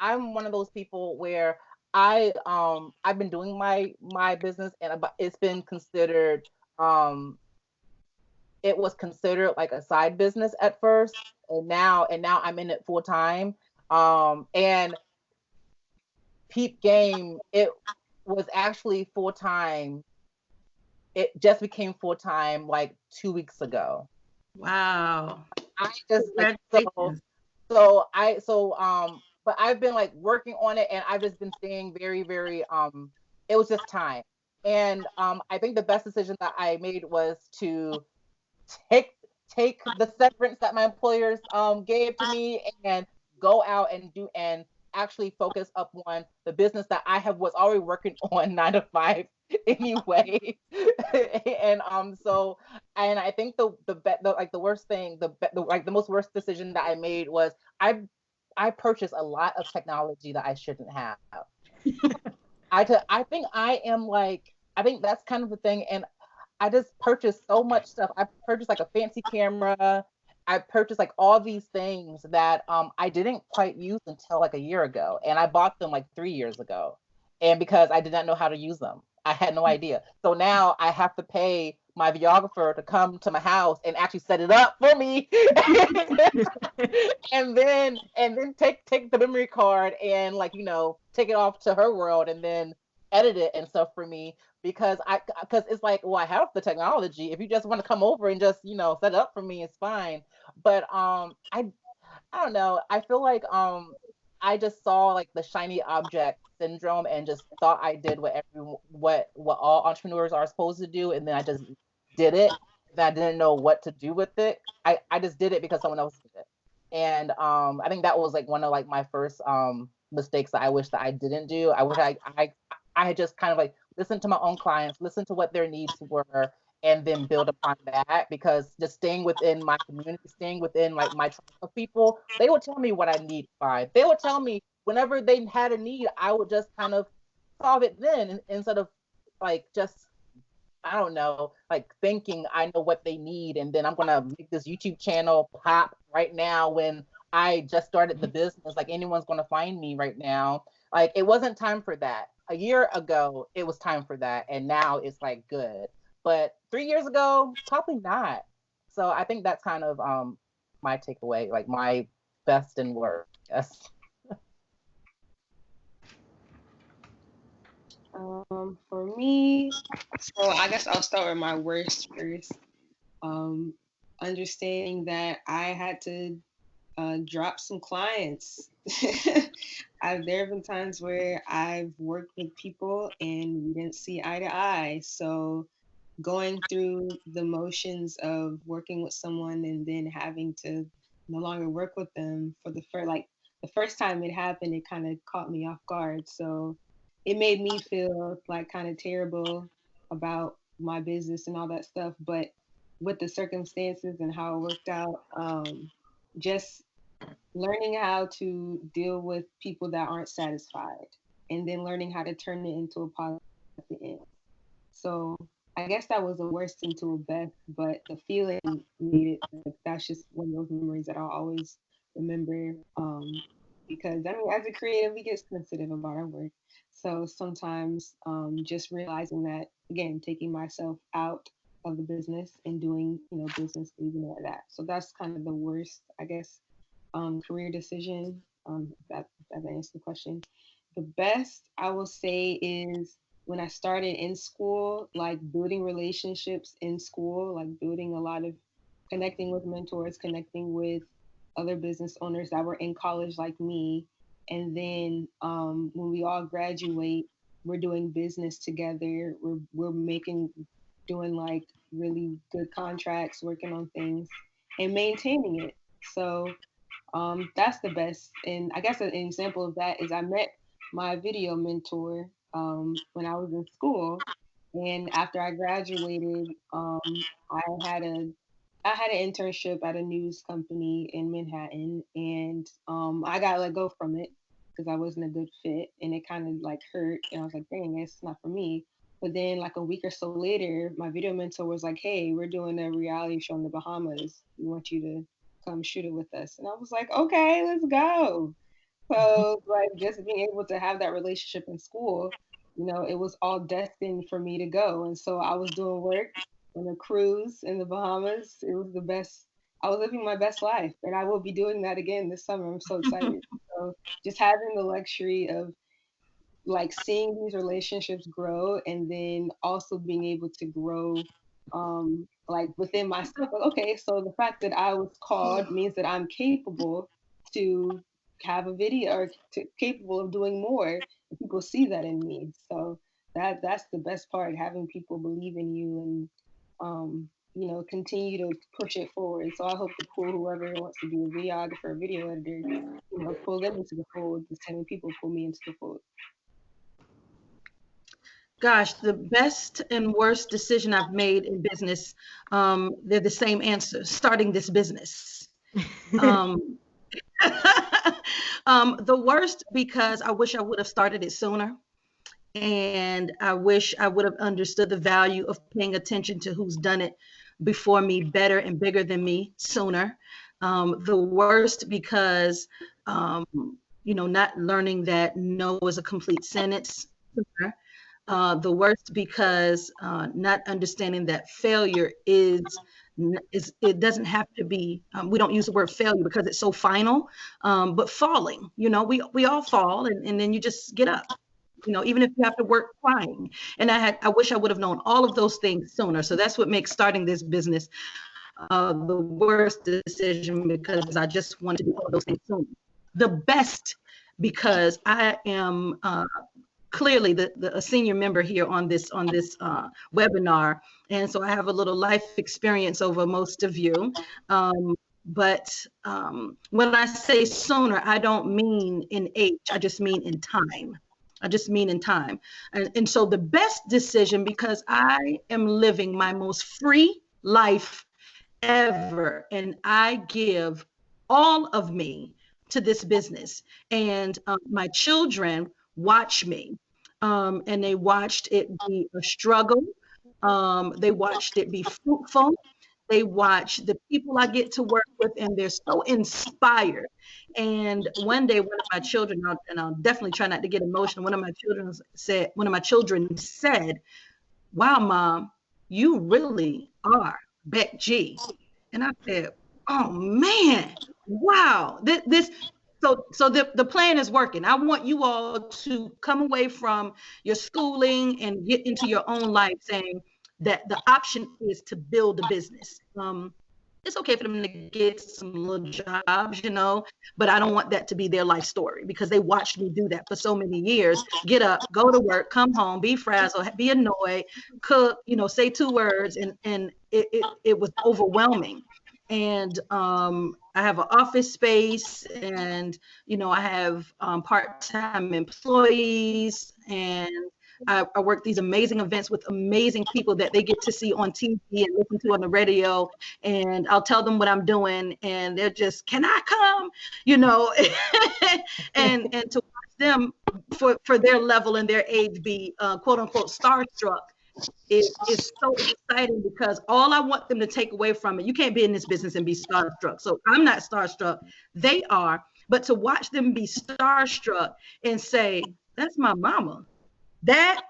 I'm one of those people where I've been doing my business, and it's been considered it was considered like a side business at first, and now I'm in it full time. And Peep Game, it was actually full time. It just became full time like 2 weeks ago. Wow. I just like, but I've been like working on it, and I've just been staying very, very it was just time. And I think the best decision that I made was to take the severance that my employers gave to me and go out and actually focus up on the business that was already working on 9 to 5 anyway. And I think the worst thing, the most worst decision that I made was I purchased a lot of technology that I shouldn't have. I think that's kind of the thing. And I just purchased so much stuff. I purchased like a fancy camera. I purchased like all these things that I didn't quite use until like a year ago. And I bought them like 3 years ago. And because I did not know how to use them. I had no idea. So now I have to pay my videographer to come to my house and actually set it up for me. and then take the memory card and like, take it off to her world and then edit it and stuff for me because it's like, well, I have the technology. If you just want to come over and just, set it up for me, it's fine. But I don't know. I feel like I just saw like the shiny object syndrome and just thought I did what all entrepreneurs are supposed to do, and then I just did it. That I didn't know what to do with it. I just did it because someone else did it. And I think that was like one of like my first mistakes that I wish that I didn't do. I wish I had just kind of like listened to my own clients, listened to what their needs were, and then build upon that, because just staying within my community, staying within like my tribe of people, they would tell me what I need by. They would tell me whenever they had a need, I would just kind of solve it then instead of like just, I don't know, like thinking I know what they need and then I'm gonna make this YouTube channel pop right now when I just started the business. Like anyone's gonna find me right now. Like it wasn't time for that. A year ago, it was time for that, and now it's like good. But 3 years ago, probably not. So I think that's kind of my takeaway, like my best and worst. Yes. For me, so I guess I'll start with my worst first. Understanding that I had to drop some clients. There have been times where I've worked with people and we didn't see eye to eye. So going through the motions of working with someone and then having to no longer work with them for the first time it happened, it kind of caught me off guard. So it made me feel like kind of terrible about my business and all that stuff. But with the circumstances and how it worked out, just learning how to deal with people that aren't satisfied and then learning how to turn it into a positive at the end. So I guess that was the worst into a best, but the feeling made it. Like, that's just one of those memories that I'll always remember. Because I mean, as a creative, we get sensitive about our work. So sometimes just realizing that, again, taking myself out of the business and doing, business leaving it at that. So that's kind of the worst, I guess, career decision. That answers the question. The best I will say is when I started in school, like building relationships in school, like building a lot of connecting with mentors, connecting with other business owners that were in college like me. And then when we all graduate, we're doing business together. We're doing like really good contracts, working on things and maintaining it. So that's the best. And I guess an example of that is I met my video mentor when I was in school. And after I graduated, I had a I had an internship at a news company in Manhattan, and I got let go from it because I wasn't a good fit, and it kind of like hurt. And I was like, dang, it's not for me. But then, like a week or so later, my video mentor was like, hey, we're doing a reality show in the Bahamas. We want you to come shoot it with us. And I was like, okay, let's go. So, like, just being able to have that relationship in school, it was all destined for me to go. And so I was doing work on a cruise in the Bahamas. It was the best. I was living my best life, and I will be doing that again this summer. I'm so excited. So, just having the luxury of like seeing these relationships grow and then also being able to grow like within myself. Like, okay, so the fact that I was called means that I'm capable to have a video or capable of doing more, and people see that in me. So that's the best part, having people believe in you and continue to push it forward. So I hope to pull whoever wants to be a videographer, a video editor, pull them into the fold the same way people pull me into the fold. Gosh, the best and worst decision I've made in business, they're the same answer: starting this business. The worst because I wish I would have started it sooner. And I wish I would have understood the value of paying attention to who's done it before me, better and bigger than me, sooner. The worst because, not learning that no is a complete sentence sooner. The worst because not understanding that failure is it doesn't have to be. We don't use the word failure because it's so final. But falling, we all fall, and then you just get up. Even if you have to work crying. And I wish I would have known all of those things sooner. So that's what makes starting this business the worst decision, because I just wanted to do all those things sooner. The best, because I am clearly a senior member here on this webinar, and so I have a little life experience over most of you. But when I say sooner, I don't mean in age. I just mean in time. And so the best decision, because I am living my most free life ever, and I give all of me to this business. And my children watch me, and they watched it be a struggle. They watched it be fruitful. They watch the people I get to work with, and they're so inspired. And one day, one of my children, and I'll definitely try not to get emotional, one of my children said, "Wow, Mom, you really are Beck G." And I said, "Oh man, wow, so the plan is working. I want you all to come away from your schooling and get into your own life saying that the option is to build a business. It's okay for them to get some little jobs, but I don't want that to be their life story, because they watched me do that for so many years. Get up, go to work, come home, be frazzled, be annoyed, cook, say 2 words, and it was overwhelming. And I have an office space, and I have part-time employees, and I work these amazing events with amazing people that they get to see on TV and listen to on the radio. And I'll tell them what I'm doing, and they're just, "Can I come?" and to watch them for their level and their age be quote unquote starstruck. It is so exciting, because all I want them to take away from it, you can't be in this business and be starstruck. So I'm not starstruck, they are, but to watch them be starstruck and say, "That's my mama," that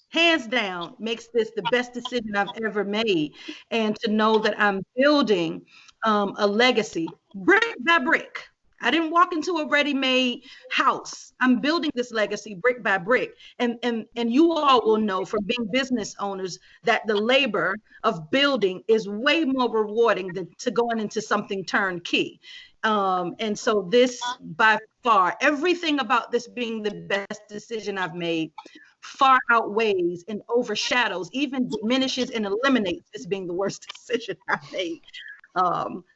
hands down makes this the best decision I've ever made. And to know that I'm building a legacy brick by brick. I didn't walk into a ready-made house. I'm building this legacy brick by brick. And you all will know from being business owners that the labor of building is way more rewarding than to going into something turnkey. And so this, by far, everything about this being the best decision I've made far outweighs and overshadows, even diminishes and eliminates this being the worst decision I've made.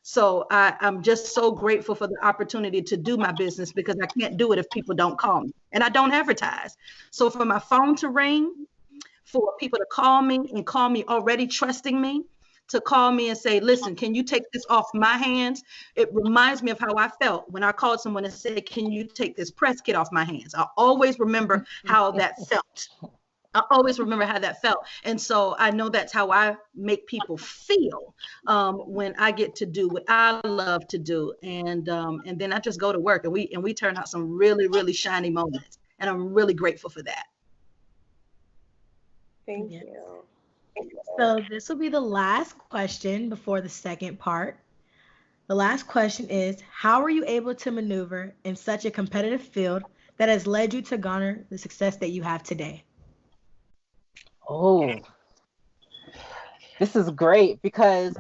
So I'm just so grateful for the opportunity to do my business, because I can't do it if people don't call me, and I don't advertise. So for my phone to ring, for people to call me and call me already trusting me, to call me and say, "Listen, can you take this off my hands?" It reminds me of how I felt when I called someone and said, "Can you take this press kit off my hands?" I always remember how that felt. And so I know that's how I make people feel when I get to do what I love to do. And then I just go to work, and we turn out some really, really shiny moments. And I'm really grateful for that. Thank you. So this will be the last question before the second part. The last question is, how were you able to maneuver in such a competitive field that has led you to garner the success that you have today? Oh, this is great, because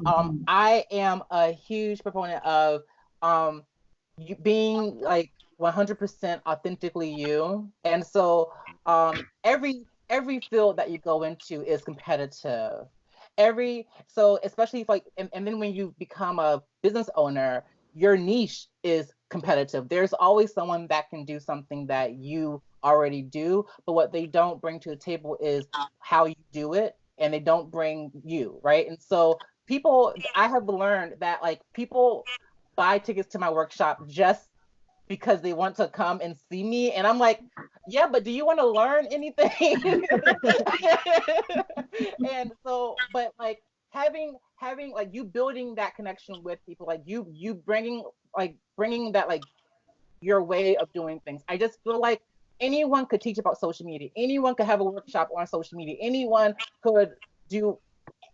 I am a huge proponent of you being like 100% authentically you. And so every field that you go into is competitive. So especially if and then when you become a business owner, your niche is competitive. There's always someone that can do something that you already do, but what they don't bring to the table is how you do it, and they don't bring you, right? And so I have learned that people buy tickets to my workshop just because they want to come and see me, and I'm like, yeah, but do you want to learn anything? And so, but having you building that connection with people, you bringing that your way of doing things. I just feel like anyone could teach about social media. Anyone could have a workshop on social media. Anyone could do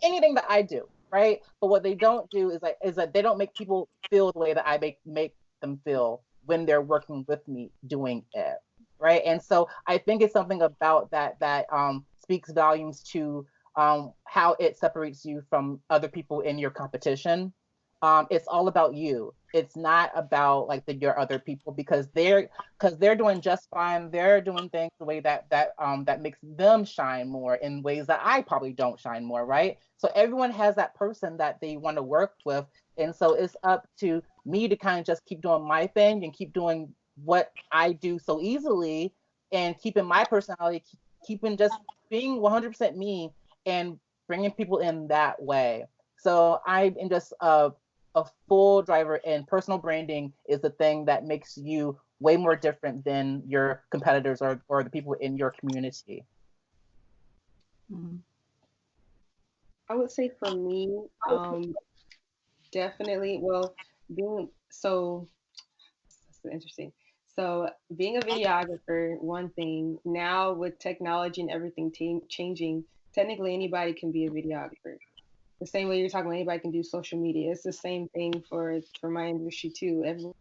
anything that I do, right? But what they don't do is that they don't make people feel the way that I make them feel when they're working with me doing it, right? And so I think it's something about that speaks volumes to how it separates you from other people in your competition. It's all about you. It's not about like your other people because they're doing just fine. They're doing things the way that makes them shine more in ways that I probably don't shine more, right? So everyone has that person that they want to work with, and so it's up to me to kind of just keep doing my thing and keep doing what I do so easily, and keeping my personality, keeping just being 100% me, and bringing people in that way. So I am just a full driver, and personal branding is the thing that makes you way more different than your competitors or the people in your community. Mm-hmm. I would say for me, definitely, well, being so that's interesting. So being a videographer, one thing, now with technology and everything changing, technically anybody can be a videographer. The same way you're talking about anybody can do social media. It's the same thing for my industry too. Everyone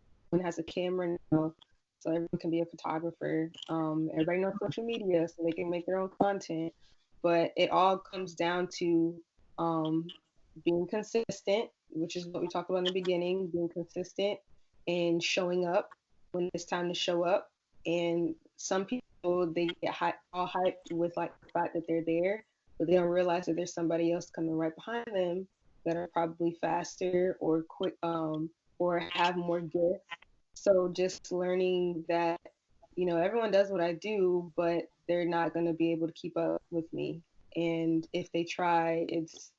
has a camera now, so everyone can be a photographer. Everybody knows social media, so they can make their own content. But it all comes down to um, being consistent, which is what we talked about in the beginning, being consistent and showing up when it's time to show up. And some people, they get all hyped with like the fact that they're there, but they don't realize that there's somebody else coming right behind them that are probably faster or quick, or have more gifts. So just learning that, everyone does what I do, but they're not going to be able to keep up with me. And if they try, it's,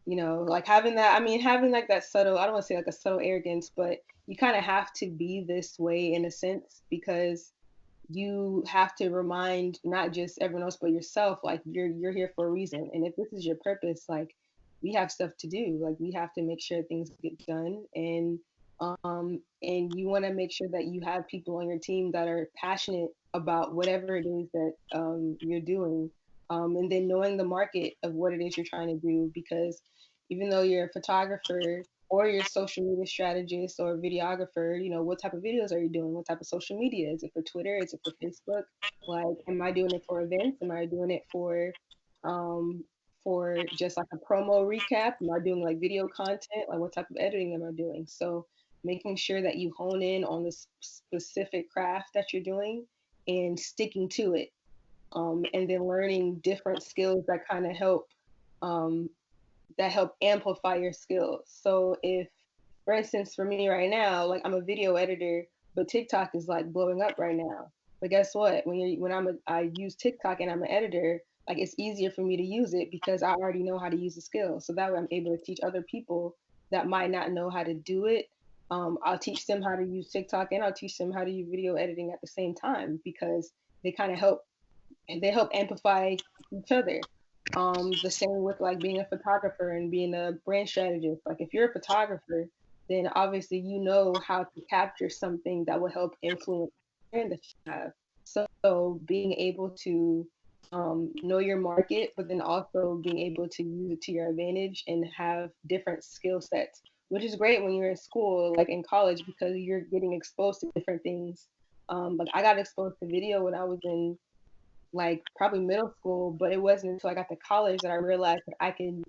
like having that, I mean, having like that subtle, I don't want to say like a subtle arrogance, but you kind of have to be this way in a sense because you have to remind not just everyone else but yourself, like you're here for a reason, and if this is your purpose, like we have stuff to do, like we have to make sure things get done. And you want to make sure that you have people on your team that are passionate about whatever it is that you're doing, and then knowing the market of what it is you're trying to do, because even though you're a photographer or your social media strategist or videographer, what type of videos are you doing? What type of social media? Is it for Twitter? Is it for Facebook? Like, am I doing it for events? Am I doing it um for just like a promo recap? Am I doing like video content? Like what type of editing am I doing? So making sure that you hone in on the specific craft that you're doing and sticking to it. And then learning different skills um, that help amplify your skills. So if, for instance, for me right now, like I'm a video editor, but TikTok is like blowing up right now. But guess what? I use TikTok and I'm an editor, like it's easier for me to use it because I already know how to use the skill. So that way I'm able to teach other people that might not know how to do it. I'll teach them how to use TikTok and I'll teach them how to use video editing at the same time because they kind of help and they help amplify each other. The same with like being a photographer and being a brand strategist. Like if you're a photographer, then obviously you know how to capture something that will help influence the brand that you have. So being able to know your market, but then also being able to use it to your advantage and have different skill sets, which is great when you're in school, like in college, because you're getting exposed to different things. Like I got exposed to video when I was in like probably middle school, but it wasn't until I got to college that I realized that I can,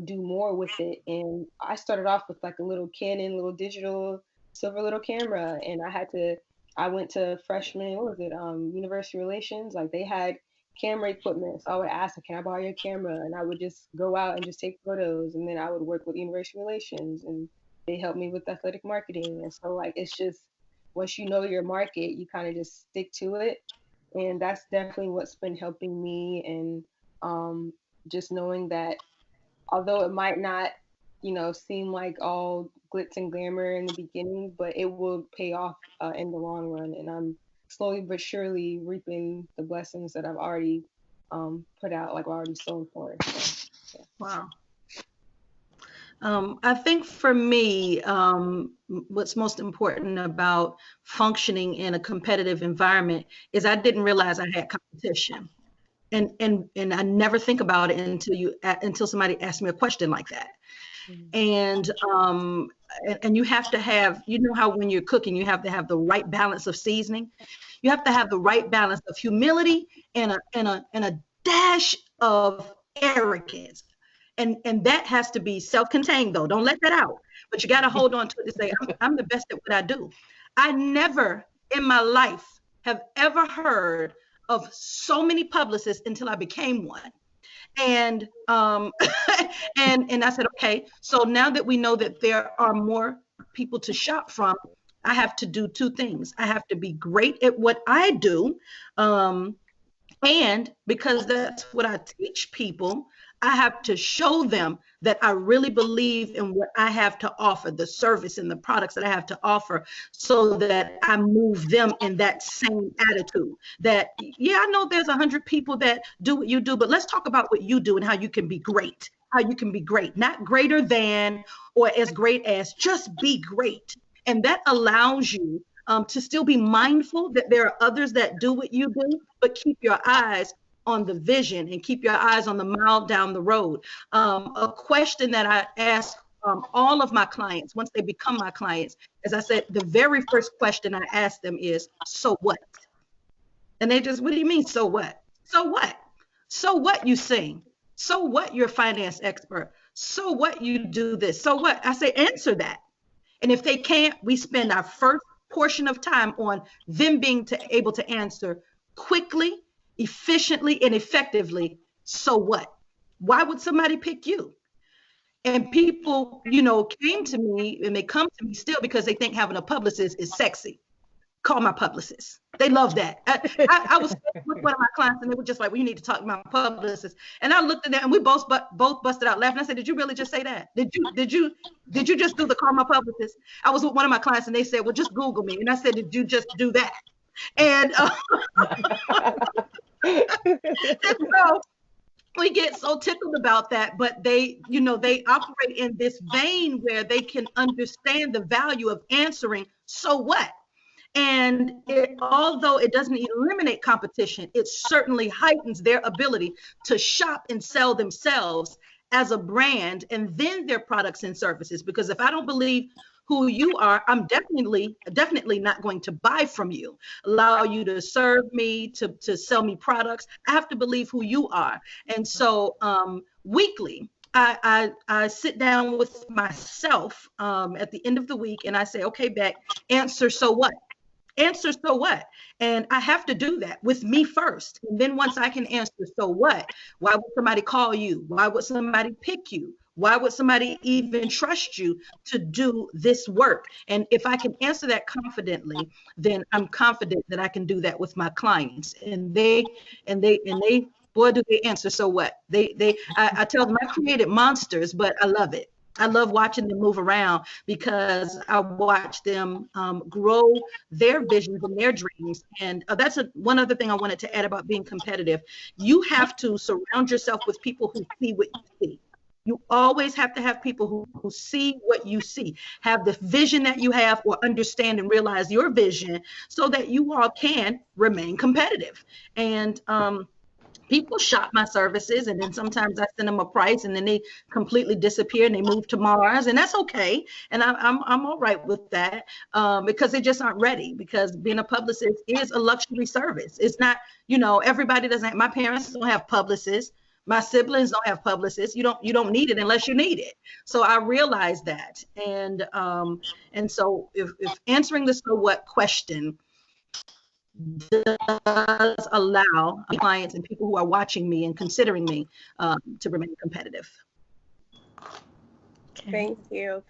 do more with it. And I started off with like a little Canon, little digital silver little camera, and I went to freshman, what was it, university relations, like they had camera equipment. So I would ask, can I borrow your camera? And I would just go out and just take photos, and then I would work with university relations, and they helped me with athletic marketing. And so like it's just once you know your market, you kind of just stick to it, and that's definitely what's been helping me. And just knowing that although it might not seem like all glitz and glamour in the beginning, but it will pay off in the long run, and I'm slowly but surely reaping the blessings that I've already put out, like already sown for. So, yeah. Wow. I think for me, what's most important about functioning in a competitive environment is I didn't realize I had competition. And I never think about it until somebody asks me a question like that. And you have to have, you know how when you're cooking, you have to have the right balance of seasoning. You have to have the right balance of humility and a dash of arrogance. And that has to be self-contained though. Don't let that out. But you got to hold on to it to say, I'm the best at what I do. I never in my life have ever heard of so many publicists until I became one. And and I said, okay, so now that we know that there are more people to shop from, I have to do two things. I have to be great at what I do, and because that's what I teach people, I have to show them that I really believe in what I have to offer, the service and the products that I have to offer, so that I move them in that same attitude. That, yeah, I know there's 100 people that do what you do, but let's talk about what you do and how you can be great. How you can be great, not greater than or as great as, just be great. And that allows you to still be mindful that there are others that do what you do, but keep your eyes on the vision and keep your eyes on the mile down the road. A question that I ask all of my clients once they become my clients, as I said, the very first question I ask them is, so what? And they just, what do you mean, so what? So what? So what you sing? So what you're a finance expert? So what you do this? So what? I say, answer that. And if they can't, we spend our first portion of time on them being able to answer quickly, efficiently, and effectively. So what? Why would somebody pick you? And people, came to me, and they come to me still because they think having a publicist is sexy. Call my publicist. They love that. I was with one of my clients, and they were just like, well, you need to talk to my publicist. And I looked at them, and we both busted out laughing. I said, did you really just say that? Did you just do the call my publicist? I was with one of my clients, and they said, well, just Google me. And I said, did you just do that? And, and so we get so tickled about that, but they operate in this vein where they can understand the value of answering, so what? And although it doesn't eliminate competition, it certainly heightens their ability to shop and sell themselves as a brand and then their products and services. Because if I don't believe who you are, I'm definitely not going to buy from you, allow you to serve me, to sell me products. I have to believe who you are. And so weekly, I sit down with myself at the end of the week and I say, okay, Beck, answer so what? Answer so what? And I have to do that with me first. And then once I can answer so what, why would somebody call you? Why would somebody pick you? Why would somebody even trust you to do this work? And if I can answer that confidently, then I'm confident that I can do that with my clients. And they boy, do they answer so what? I tell them I created monsters, but I love it. I love watching them move around because I watch them grow their visions and their dreams. And that's one other thing I wanted to add about being competitive. You have to surround yourself with people who see what you see. You always have to have people who see what you see, have the vision that you have, or understand and realize your vision so that you all can remain competitive. And people shop my services, and then sometimes I send them a price, and then they completely disappear and they move to Mars, and that's okay. And I'm all right with that because they just aren't ready. Because being a publicist is a luxury service. It's not, everybody doesn't. My parents don't have publicists. My siblings don't have publicists. You don't need it unless you need it. So I realize that, and so if answering the so what question does allow clients and people who are watching me and considering me to remain competitive. Thank you.